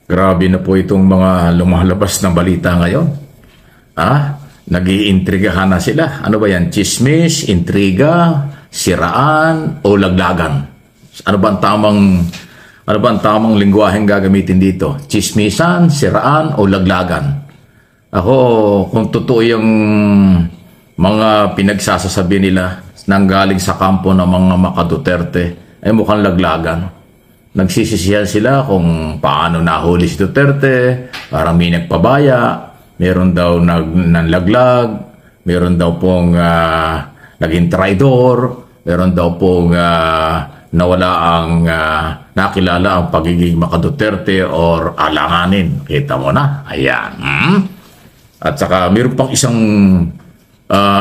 Grabe na po itong mga lumalabas na balita ngayon. Nag-iintrigahan na sila. Ano ba yan? Chismis, intriga, siraan, o laglagan? Ano ba ang tamang lingwaheng gagamitin dito? Chismisan, siraan, o laglagan? Ako, kung totoo yung mga pinagsasasabi nila nanggaling sa kampo ng mga Duterte, ay mukhang laglagan. Nagsisisihan sila kung paano nahuli si Duterte, parang may nagpabaya, meron daw nanlaglag, meron daw pong naging traidor, meron daw pong nawala ang nakilala ang pagiging Duterte or alanganin. Kita mo na? Ayan. At saka meron pang isang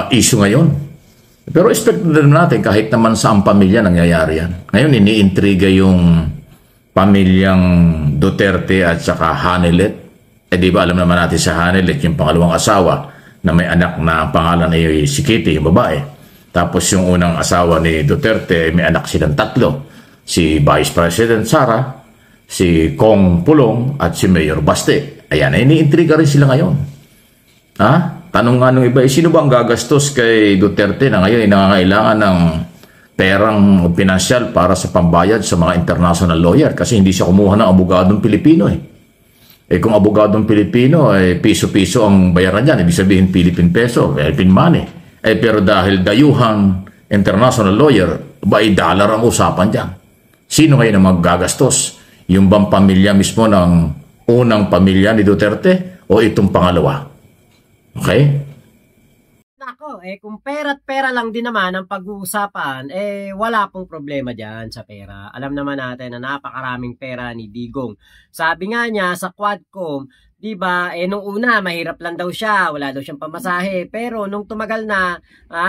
issue ngayon. Pero expect na natin kahit naman sa ang pamilya nangyayari yan. Ngayon iniintriga yung pamilyang Duterte at saka Hanilet. Di ba alam naman natin sa Hanilet yung pangalawang asawa na may anak na ang pangalan ay si Kitty, yung babae. Tapos yung unang asawa ni Duterte, may anak silang tatlo. Si Vice President Sara, si Kong Pulong at si Mayor Baste. Ayan, iniintriga rin sila ngayon. Tanong nga nung iba, sino ba ang gagastos kay Duterte na ngayon ay nangangailangan ng perang pinansyal para sa pambayad sa mga international lawyer kasi hindi siya kumuha ng abogadong Pilipino kung abogadong Pilipino piso-piso ang bayaran niyan, ibig sabihin Philippine peso, Philippine money. Pero dahil dayuhang international lawyer, dollar ang usapan diyan. Sino ngayon ang maggagastos? Yung bang pamilya mismo ng unang pamilya ni Duterte o itong pangalawa? Okay? Nako, kung pera't pera lang din naman ang pag-uusapan, wala pong problema dyan sa pera. Alam naman natin na napakaraming pera ni Digong. Sabi nga niya sa Quadcom, di ba, nung una, mahirap lang daw siya, wala daw siyang pamasahe. Pero nung tumagal na,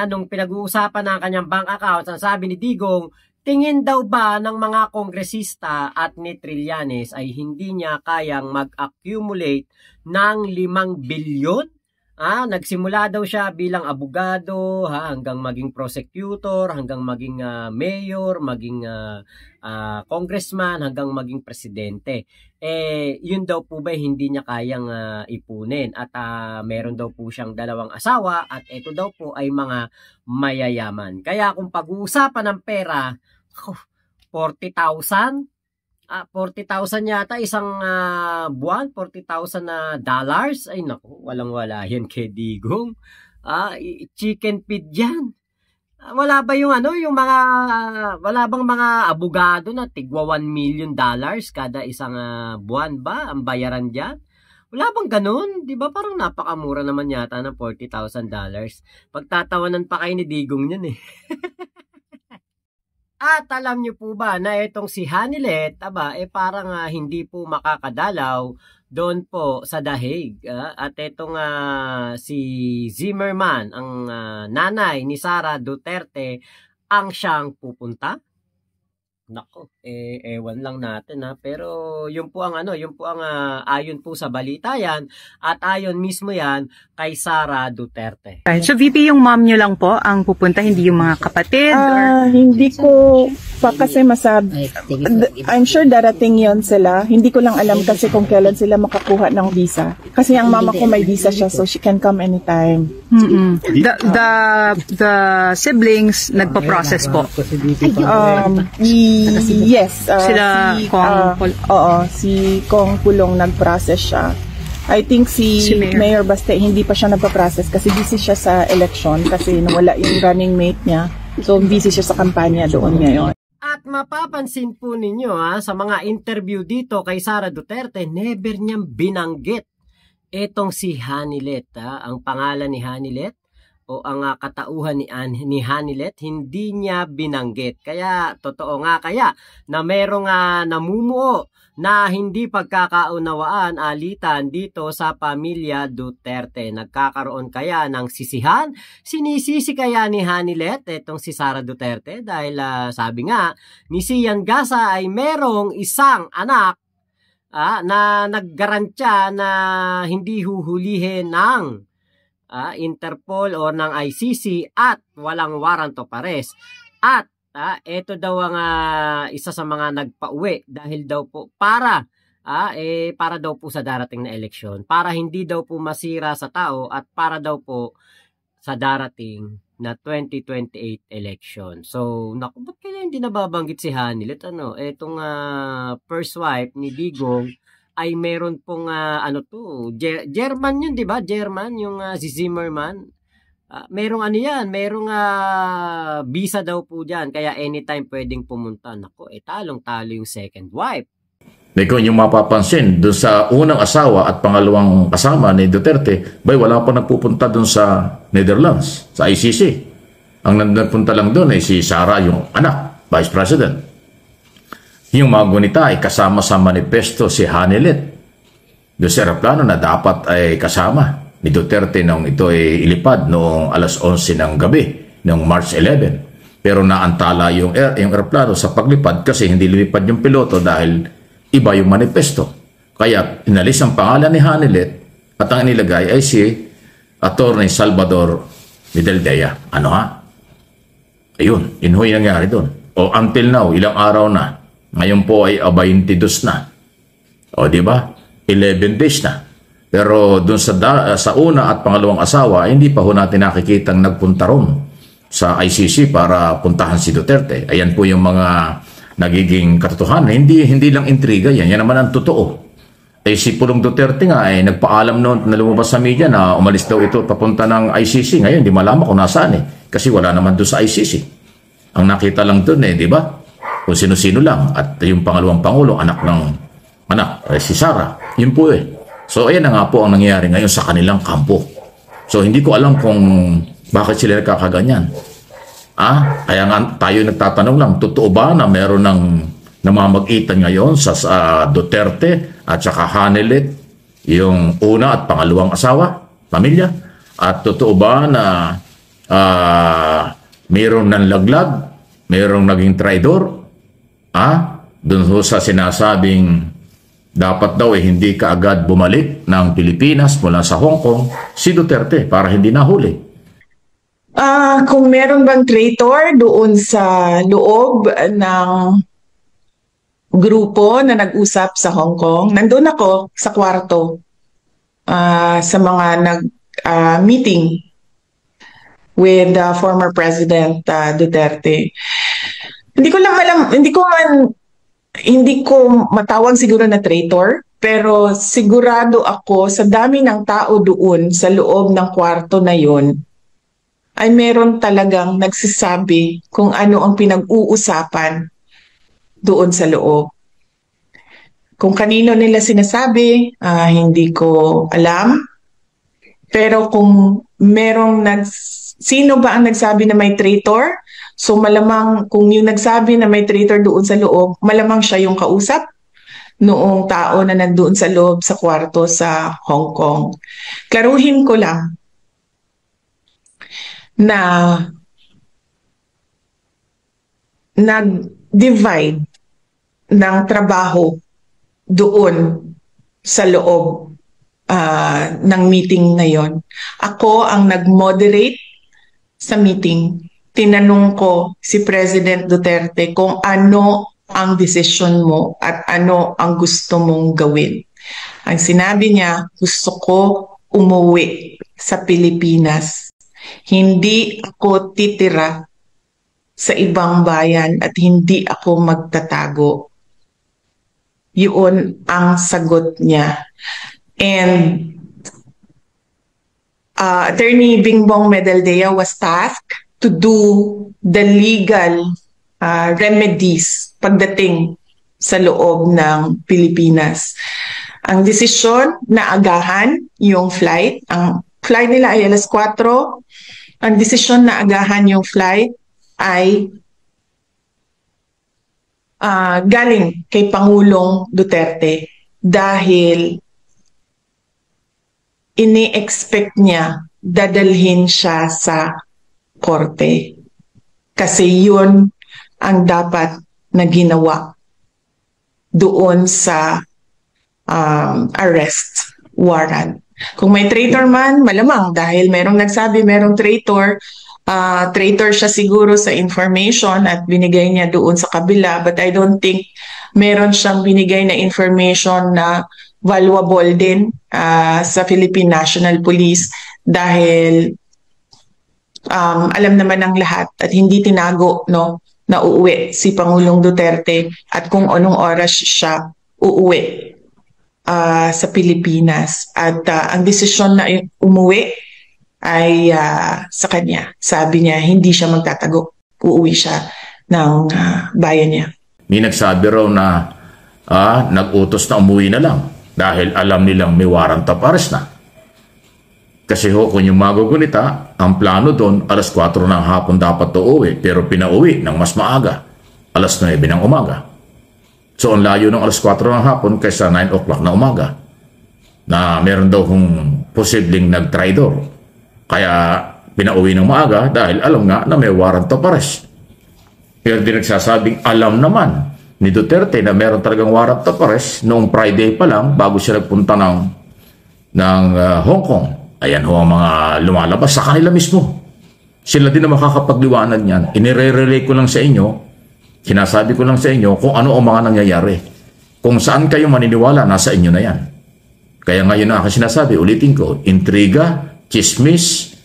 nung pinag-uusapan ng kanyang bank account, ang sabi ni Digong, tingin daw ba ng mga kongresista at ni Trillanes ay hindi niya kayang mag-accumulate ng 5 bilyon? Nagsimula daw siya bilang abogado, hanggang maging prosecutor, hanggang maging mayor, maging congressman, hanggang maging presidente. Yun daw po ba hindi niya kayang ipunin at meron daw po siyang 2 asawa at ito daw po ay mga mayayaman. Kaya kung pag-uusapan ng pera, 40,000 yata isang buwan, 40,000 na dollars. Ay naku, walang-wala yan kay Digong. Chicken feed yan. Wala ba yung wala bang mga abogado na tigwa $1 million kada isang buwan ba ang bayaran diyan? Wala bang ganun? 'Di ba parang napakamura naman yata ng $40,000. Pagtatawanan pa kayo ni Digong niyan At alam niyo po ba na itong si Hanilet, parang hindi po makakadalaw doon po sa The Hague. At itong si Zimmerman, ang nanay ni Sara Duterte, ang siyang pupunta. Nako, ewan lang natin pero yun po ang ayon po sa balita yan at ayon mismo yan kay Sara Duterte. Right. So VP, yung mom nyo lang po ang pupunta, hindi yung mga kapatid? Hindi ko pa kasi masabi. I'm sure darating yon sila. Hindi ko lang alam kasi kung kailan sila makakuha ng visa. Kasi ang mama ko may visa siya so she can come anytime. The siblings nagpa-process po? Yes. Sila si Kong Pulong nag-process siya. I think si Mayor Baste hindi pa siya nagpa-process kasi busy siya sa election kasi nawala yung running mate niya. So busy siya sa kampanya doon ngayon. At mapapansin po ninyo sa mga interview dito kay Sara Duterte, never niyang binanggit itong si Hanilet. Ang pangalan ni Hanilet o ang katauhan ni Hanilet, hindi niya binanggit. Kaya, totoo nga kaya na merong namumuo na hindi pagkakaunawaan alitan dito sa pamilya Duterte. Nagkakaroon kaya ng sisihan? Sinisisi kaya ni Hanilet itong si Sara Duterte? Dahil sabi nga ni Sian Gasa ay merong isang anak na naggarantya na hindi huhulihin ng Interpol o ng ICC at walang warrant of arrest. At ito daw ang isa sa mga nagpauwi dahil daw po para para daw po sa darating na eleksyon, para hindi daw po masira sa tao at para daw po sa darating na 2028 election. So, naku, ba't kaya hindi nababanggit si Hanilet? Etong first wife ni Digong ay meron pong German yun, di ba? German, yung si Zimmerman. Merong merong visa daw po dyan, kaya anytime pwedeng pumunta. Naku, talong-talo yung second wife. Kung yung mapapansin, doon sa unang asawa at pangalawang kasama ni Duterte, wala pa nagpupunta doon sa Netherlands, sa ICC. Ang nagpunta lang doon ay si Sara, yung anak, Vice President. Yung mga gunita ay kasama sa manifesto si Hanilet. Doon sa aeroplano na dapat ay kasama ni Duterte nung ito ay ilipad noong alas 11 ng gabi, noong March 11. Pero naantala yung aeroplano sa paglipad kasi hindi lumipad yung piloto dahil iba yung manifesto. Kaya inalis ang pangalan ni Hanilet at ang inilagay ay si Attorney Salvador Medaldea. Ayun, yun ho yung nangyari doon. O until now, ilang araw na. Ngayon po ay 22 na. O di ba? 11 days na. Pero doon sa una at pangalawang asawa, hindi pa ho natin nakikitang nagpunta ron sa ICC para puntahan si Duterte. Ayan po yung mga nagiging katotohanan. Hindi lang intriga yan. Yan naman ang totoo. Si Pulong Duterte nga ay nagpaalam noon na lumabas sa media na umalis daw ito papunta ng ICC. Ngayon, di malaman kung nasaan Kasi wala naman doon sa ICC. Ang nakita lang doon di ba? Kung sino-sino lang. At yung pangalawang pangulo, si Sara. Yun po So, ayan na nga po ang nangyayari ngayon sa kanilang kampo. So, hindi ko alam kung bakit sila nagkakaganyan. Kaya nga tayo nagtatanong lang, totoo ba na meron ng namamagitan ngayon sa Duterte at saka Hanilet, yung una at pangalawang asawa, pamilya? At totoo ba na mayroong nanlaglag, mayroong naging traidor? Doon sa sinasabing dapat daw hindi kaagad bumalik ng Pilipinas mula sa Hong Kong si Duterte para hindi nahuli. Kung meron bang traitor doon sa loob ng grupo na nag-usap sa Hong Kong, nandun ako sa kwarto sa mga nag-meeting with former President Duterte. Hindi ko matawag siguro na traitor, pero sigurado ako sa dami ng tao doon sa loob ng kwarto na yon ay meron talagang nagsasabi kung ano ang pinag-uusapan doon sa loob. Kung kanino nila sinasabi, hindi ko alam. Pero kung sino ba ang nagsabi na may traitor? So malamang kung yung nagsabi na may traitor doon sa loob, malamang siya yung kausap noong tao na nandoon sa loob sa kwarto sa Hong Kong. Klaruhin ko lang na nag-divide ng trabaho doon sa loob ng meeting na yon. Ako ang nag-moderate sa meeting. Tinanong ko si President Duterte kung ano ang desisyon mo at ano ang gusto mong gawin. Ang sinabi niya, gusto ko umuwi sa Pilipinas. Hindi ako titira sa ibang bayan at hindi ako magtatago. Yun ang sagot niya. And Attorney Bingbong Medaldea was tasked to do the legal remedies pagdating sa loob ng Pilipinas. Ang desisyon na agahan yung flight, ang flight nila ay alas 4, ang desisyon na agahan yung flight ay galing kay Pangulong Duterte dahil ini-expect niya dadalhin siya sa korte. Kasi yun ang dapat na ginawa doon sa arrest warrant. Kung may traitor man, malamang dahil merong nagsabi merong traitor, traitor siya siguro sa information at binigay niya doon sa kabila, but I don't think meron siyang binigay na information na valuable din sa Philippine National Police dahil alam naman ng lahat at hindi tinago no na uuwi si Pangulong Duterte at kung anong oras siya uuwi sa Pilipinas. At ang desisyon na umuwi ay sa kanya. Sabi niya, hindi siya magtatago. Uuwi siya ng bayan niya. May nagsabi raw na nag-utos na umuwi na lang dahil alam nilang may warrant of arrest na. Kasi kung yung magugunita, ang plano doon, alas 4 ng hapon dapat uuwi, pero pinauwi ng mas maaga, alas 9 ng umaga. So, ang layo ng alas 4 ng hapon kaysa 9 o'clock na umaga, na meron daw kung posibleng nag-traidor. Kaya, pinauwi ng maaga dahil alam nga na may warrant of arrest. Pero din nagsasabing alam naman ni Duterte na meron talagang warrant of arrest noong Friday pa lang bago siya nagpunta ng Hong Kong. Ayan ho ang mga lumalabas sa kanila mismo. Sila din na makakapagliwanag niyan. Inire-relay ko lang sa inyo, sinasabi ko lang sa inyo kung ano ang mga nangyayari. Kung saan kayo maniniwala, nasa inyo na yan. Kaya ngayon na aking sinasabi, ulitin ko, intriga, chismis,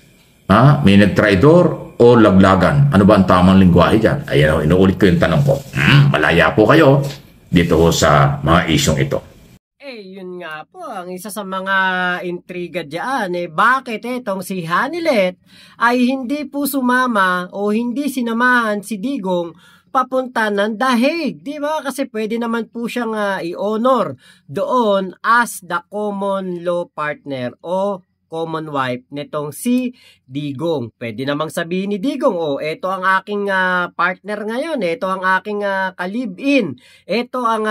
may nag-traidor o laglagan. Ano ba ang tamang lingwahe dyan? Ayan, inuulit ko yung tanong ko. Malaya po kayo dito ho sa mga isyong ito. Yun nga po, ang isa sa mga intriga dyan, bakit itong si Hanilet ay hindi po sumama o hindi sinamahan si Digong papunta ng The Hague, di ba? Kasi pwede naman po siyang i-honor doon as the common law partner o common wife nitong si Digong. Pwede namang sabihin ni Digong, ito ang aking partner ngayon, ito ang aking ka-live-in, ito ang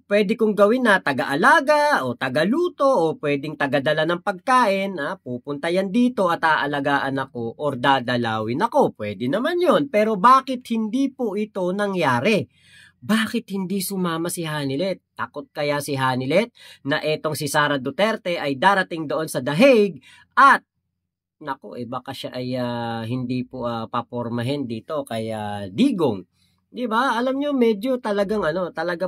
pwede kong gawin na taga-alaga o taga-luto o pwedeng taga-dala ng pagkain, pupunta yan dito at aalagaan ako or dadalawin ako. Pwede naman yon. Pero bakit hindi po ito nangyari? Bakit hindi sumama si Hanilet? Takot kaya si Hanilet na etong si Sara Duterte ay darating doon sa The Hague at baka siya ay hindi po papormahin dito kay Digong. Di ba? Alam nyo, medyo talagang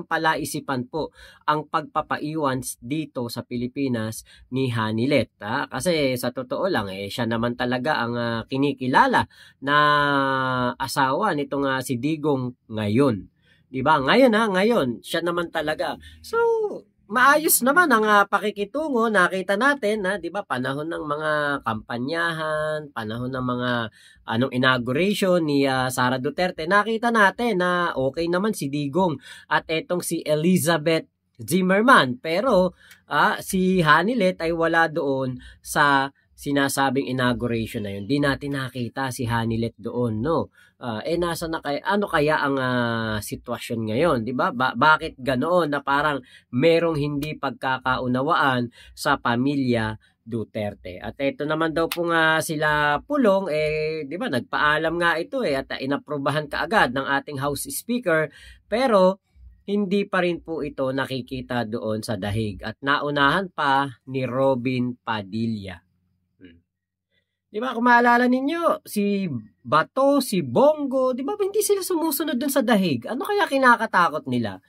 palaisipan po ang pagpapaiwan dito sa Pilipinas ni Hanilet. Kasi sa totoo lang, siya naman talaga ang kinikilala na asawa nitong si Digong ngayon. Di ba? Ngayon, siya naman talaga. So, maayos naman ang pakikitungo. Nakita natin, di ba, panahon ng mga kampanyahan, panahon ng mga inauguration ni Sara Duterte. Nakita natin na okay naman si Digong at etong si Elizabeth Zimmerman. Pero si Hanilet ay wala doon sa sinasabing inauguration na yun. Di natin nakita si Hanilet doon, no? Nasa na kaya, ano kaya ang sitwasyon ngayon, di ba? Bakit ganoon na parang merong hindi pagkakaunawaan sa pamilya Duterte? At ito naman daw po nga sila Pulong, di ba, nagpaalam nga ito at inaprubahan kaagad ng ating House Speaker, pero hindi pa rin po ito nakikita doon sa The Hague at naunahan pa ni Robin Padilla. Di ba, kung maalala ninyo, si Bato, si Bongo, di ba, hindi sila sumusunod dun sa The Hague? Ano kaya kinakatakot nila?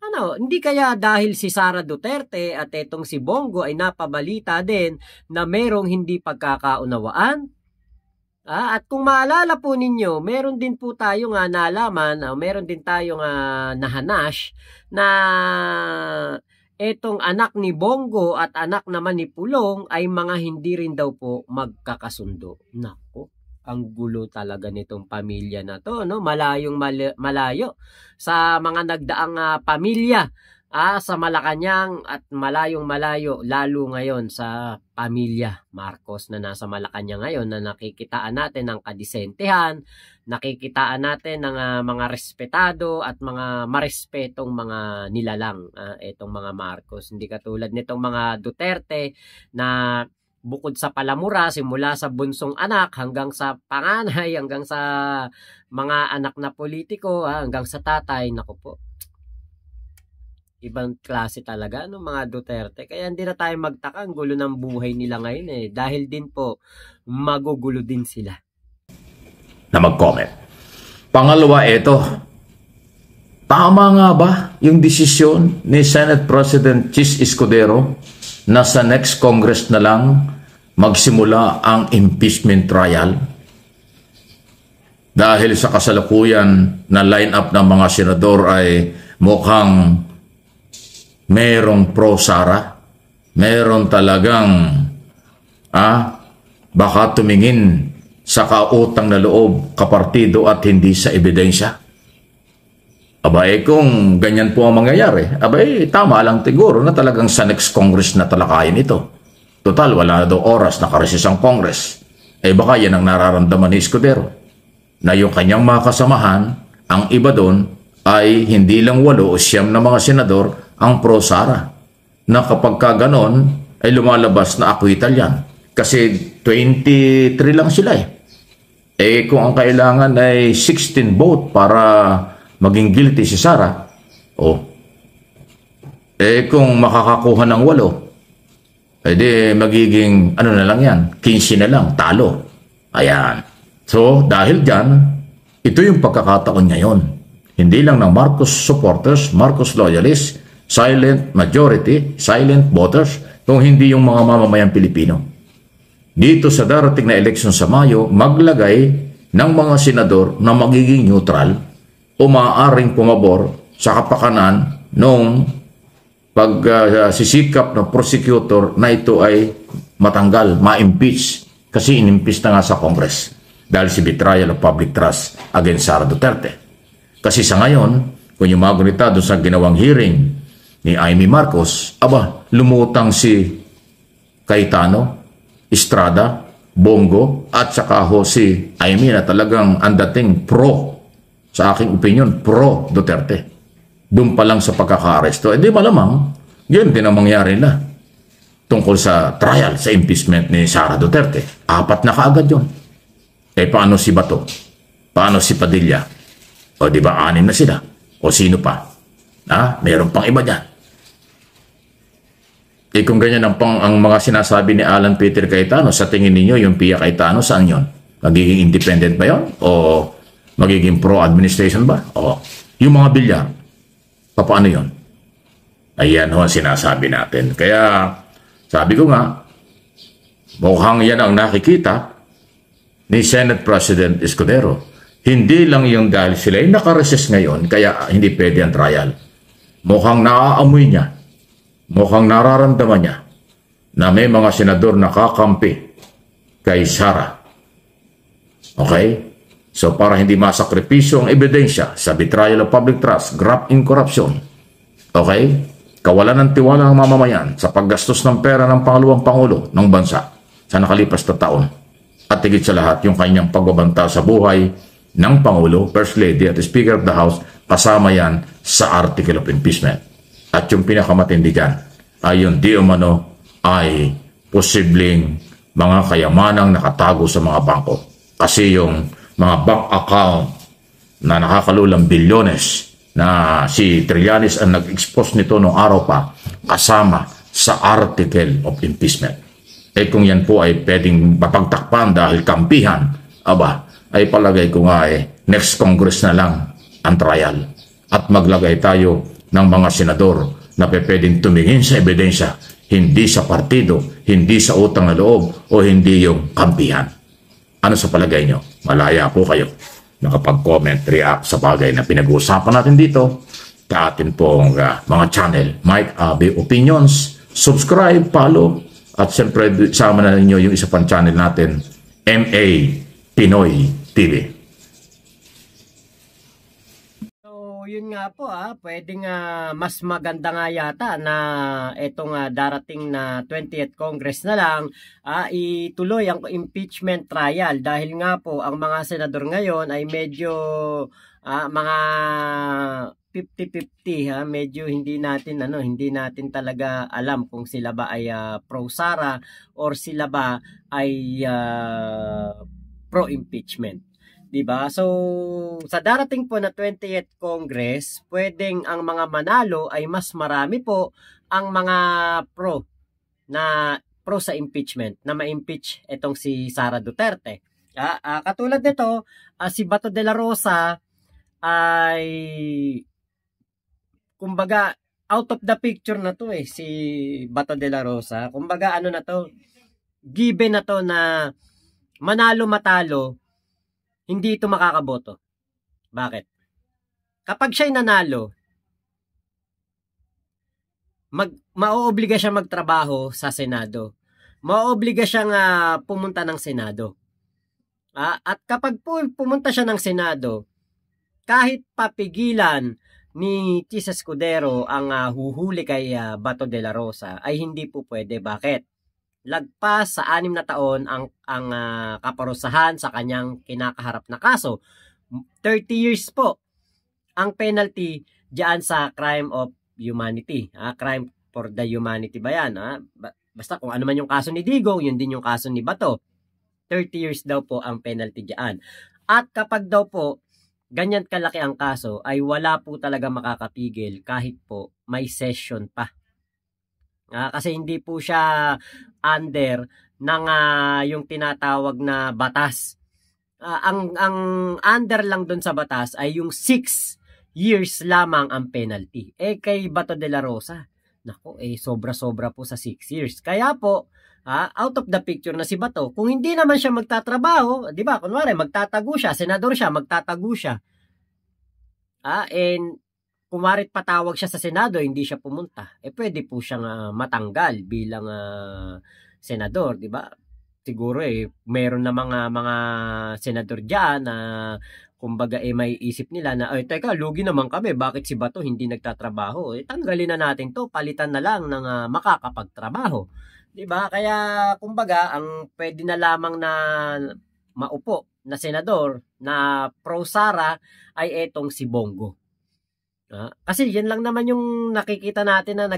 Hindi kaya dahil si Sara Duterte at etong si Bongo ay napabalita din na merong hindi pagkakaunawaan? At kung maalala po ninyo, meron din po tayong nalaman, meron din tayong nahanash na etong anak ni Bongo at anak naman ni Pulong ay mga hindi rin daw po magkakasundo. Nako, ang gulo talaga nitong pamilya na to, no? Malayong malayo sa mga nagdaang pamilya sa Malacanang at malayong malayo lalo ngayon sa pamilya Marcos na nasa Malacanang ngayon na nakikitaan natin ng kadisentehan, nakikitaan natin ng mga respetado at mga marespetong mga nilalang itong mga Marcos. Hindi katulad nitong mga Duterte na bukod sa palamura, simula sa bunsong anak hanggang sa panganay, hanggang sa mga anak na politiko, hanggang sa tatay, naku po. Ibang klase talaga ng mga Duterte. Kaya hindi na tayo magtaka, ang gulo ng buhay nila ngayon eh. Dahil din po, magugulo din sila. Na mag-comment. Pangalawa, ito. Tama nga ba yung desisyon ni Senate President Chis Escudero na sa next Congress na lang magsimula ang impeachment trial? Dahil sa kasalukuyan na line-up ng mga senador ay mukhang merong pro-Sara, meron talagang baka tumingin sa kautang na loob, kapartido at hindi sa ebidensya. Abay, kung ganyan po ang mangyayari, abay, tama lang siguro na talagang sa next Congress na talakayin ito. Total, wala daw oras na kareses ang Congress. Baka yan ang nararamdaman ni Escudero, na yung kanyang mga kasamahan, ang iba doon ay hindi lang 8 o 9 na mga senador ang pro-Sara, na kapag ka ganon ay lumalabas na acquittal yan. Kasi 23 lang sila kung ang kailangan ay 16 vote para maging guilty si Sara, kung makakakuha ng 8, di magiging ano na lang yan, 15 na lang, talo. Ayan. So, dahil dyan, ito yung pagkakataon ngayon. Hindi lang ng Marcos supporters, Marcos loyalists, silent majority, silent voters, kung hindi yung mga mamamayang Pilipino. Dito sa darating na eleksyon sa Mayo, maglagay ng mga senador na magiging neutral o maaaring pumabor sa kapakanan nung pagsisikap ng prosecutor na ito ay matanggal, ma-impeach, kasi in-impeach na nga sa Congress dahil si betrayal of public trust against Sara Duterte. Kasi sa ngayon, kung yung mga gunita doon sa ginawang hearing ni Amy Marcos, lumutang si Cayetano, Estrada, Bongo, at saka si Amy na talagang ang dating pro, sa aking opinion, pro Duterte. Doon pa lang sa pagkaka-aresto. Di malamang, yun din ang mangyari na tungkol sa trial, sa impeachment ni Sara Duterte. 4 na kaagad yun. Paano si Bato? Paano si Padilla? O di ba 6 na sila? O sino pa? Meron pang iba dyan. Kung ganyan ang mga sinasabi ni Alan Peter Cayetano, sa tingin ninyo yung Pia Cayetano, saan yun? Magiging independent ba yun? O magiging pro-administration ba? O yung mga bilyar, paano yun? Ayan ho ang sinasabi natin. Kaya sabi ko nga, mukhang yan ang nakikita ni Senate President Escudero. Hindi lang yung dahil sila ay nakareses ngayon, kaya hindi pwede ang trial. Mukhang naaamoy niya, mukhang nararamdaman niya na may mga senador nakakampi kay Sara. Okay? So para hindi masakripisyo ang ebidensya sa betrayal of public trust, graft in corruption, okay? Kawalan ng tiwala ng mamamayan sa paggastos ng pera ng pangalawang pangulo ng bansa sa nakalipas na taon. At higit sa lahat, yung kanyang pagbabanta sa buhay ng Pangulo, First Lady at Speaker of the House, kasama yan sa Article of Impeachment. At yung pinakamatindi dyan ay yung di umano ay posibleng mga kayamanang nakatago sa mga bangko. Kasi yung mga bank account na nakakalulang bilyones na si Trillanes ang nag-expose nito noong araw pa, kasama sa Article of Impeachment. Kung yan po ay pwedeng mapagtakpan dahil kampihan, ay palagay ko nga next Congress na lang ang trial. At maglagay tayo ng mga senador na pwedeng tumingin sa ebidensya, hindi sa partido, hindi sa utang na loob, o hindi yung kampihan. Ano sa palagay nyo? Malaya po kayo nakapag-comment, react sa bagay na pinag-uusapan natin dito sa atin pong mga channel, Mike Abe Opinions. Subscribe, follow, at siyempre sama na ninyo yung isa pang channel natin, MA Pinoy TV. So, yun nga po pwedeng mas maganda nga yata na itong darating na 20th Congress na lang ituloy ang impeachment trial dahil nga po ang mga senador ngayon ay medyo mga 50-50 medyo hindi natin talaga alam kung sila ba ay pro Sara or sila ba ay pro impeachment. 'Diba? So, sa darating po na 20th Congress, pwedeng ang mga manalo ay mas marami po ang mga pro sa impeachment na ma-impeach itong si Sara Duterte. Katulad nito, si Bato de la Rosa ay kumbaga out of the picture na to si Bato de la Rosa. Kumbaga ano na to, given na to na manalo matalo, hindi ito makakaboto. Bakit? Kapag siya'y nanalo, maoobliga siya magtrabaho sa Senado. Maoobliga siyang pumunta ng Senado. At kapag pumunta siya ng Senado, kahit papigilan ni Chis Escudero ang huhuli kay Bato de la Rosa, ay hindi po pwede. Bakit? Lagpas sa 6 na taon ang kaparusahan sa kanyang kinakaharap na kaso. 30 years po ang penalty diyan sa crime of humanity. Crime for the humanity ba yan? Basta kung ano man yung kaso ni Digong, yun din yung kaso ni Bato. 30 years daw po ang penalty diyan. At kapag daw po ganyan kalaki ang kaso, ay wala po talaga makakapigil kahit po may session pa. Kasi hindi po siya under ng yung tinatawag na batas. Ang under lang doon sa batas ay yung 6 years lamang ang penalty. Kay Bato de la Rosa, nako, sobra-sobra po sa 6 years. Kaya po, out of the picture na si Bato. Kung hindi naman siya magtatrabaho, di ba, kunwari, magtatago siya, senador siya, magtatago siya. And kumarit patawag siya sa Senado, hindi siya pumunta. Pwede po siyang matanggal bilang senador, di ba? Siguro meron na mga senador diyan na kumbaga may isip nila na teka, lugi naman kami, bakit si Bato hindi nagtatrabaho? Tanggalin na natin 'to, palitan na lang ng makakapagtrabaho. Di ba? Kaya kumbaga ang pwede na lamang na maupo na senador na pro Sara ay etong si Bongo. Kasi yan lang naman yung nakikita natin na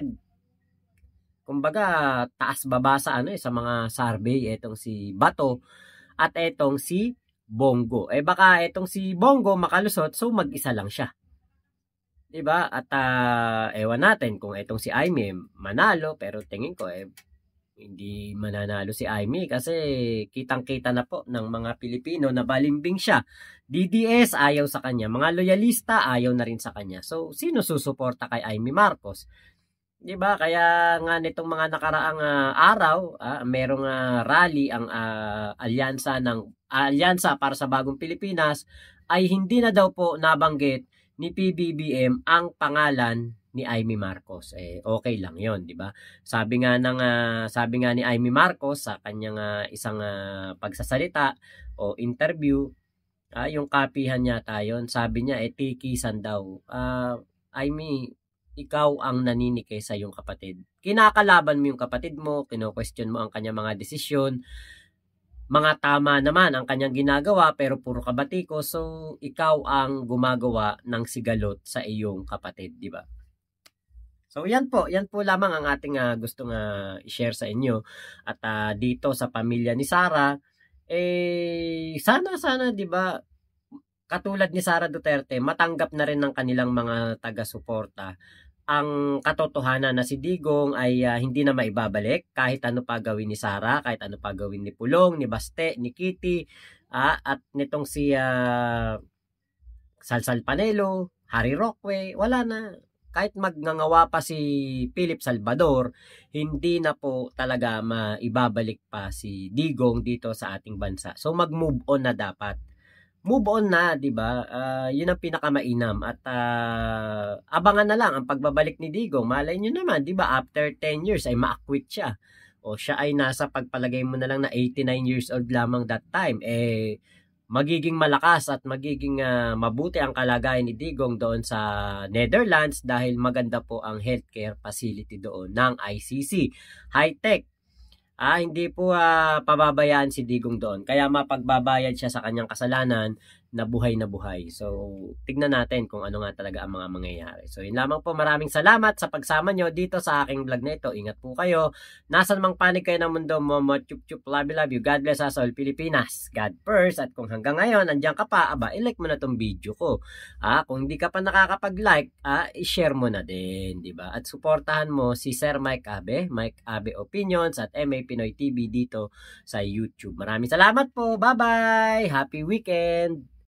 kumbaga taas baba sa sa mga survey, etong si Bato at etong si Bongo. Baka etong si Bongo makalusot, so mag-isa lang siya. 'Di ba? At ewan natin kung etong si Aimee manalo, pero tingin ko hindi mananalo si Aimee kasi kitang-kita na po ng mga Pilipino na balimbing siya. DDS ayaw sa kanya, mga loyalista ayaw na rin sa kanya. So, sino susuporta kay Aimee Marcos? 'Di ba? Kaya nga nitong mga nakaraang araw, merong rally ang Alyansa para sa Bagong Pilipinas ay hindi na daw po nabanggit ni PBBM ang pangalan ni Aimee Marcos. Okay lang 'yon, 'di ba? Sabi nga ni Aimee Marcos sa kanyang isang pagsasalita o interview, yung kapihan niya tayon, sabi niya tikisan daw. Aimee, ikaw ang naninike sa iyong kapatid. Kinakalaban mo yung kapatid mo, kino-question mo ang kanyang mga desisyon. Mga tama naman ang kanyang ginagawa pero puro kabatiko, so ikaw ang gumagawa ng sigalot sa iyong kapatid, 'di ba? So yan po lamang ang ating gustong i-share sa inyo. At dito sa pamilya ni Sara, sana 'di ba, katulad ni Sara Duterte, matanggap na rin ng kanilang mga taga-suporta ang katotohanan na si Digong ay hindi na maibabalik kahit ano pa gawin ni Sara, kahit ano pa gawin ni Pulong, ni Baste, ni Kitty, at nitong si Salsal Panelo, Harry Roque, wala na. Kahit magngangawa pa si Philip Salvador, hindi na po talaga maibabalik pa si Digong dito sa ating bansa. So mag-move on na dapat. Move on na, 'di ba? Yun ang pinakamainam at abangan na lang ang pagbabalik ni Digong. Malay niyo naman, 'di ba? After 10 years ay ma-acquit siya. O siya ay nasa pagpalagay mo na lang na 89 years old lamang that time. Magiging malakas at magiging mabuti ang kalagayan ni Digong doon sa Netherlands dahil maganda po ang healthcare facility doon ng ICC. High-tech. Hindi po pababayaan si Digong doon. Kaya mapagbabayad siya sa kanyang kasalanan na buhay. So, tignan natin kung ano nga talaga ang mga mangyayari. So, yun lamang po. Maraming salamat sa pagsama nyo dito sa aking vlog na ito. Ingat po kayo. Nasaan mang panig kayo ng mundo, Momo, chup chup, love you. God bless us all, Pilipinas. God first. At kung hanggang ngayon, andyan ka pa, i-like mo na tong video ko. Kung hindi ka pa nakakapag-like, i-share mo na din, di ba? At suportahan mo si Sir Mike Abe Opinions at MA Pinoy TV dito sa YouTube. Maraming salamat po. Bye-bye. Happy weekend.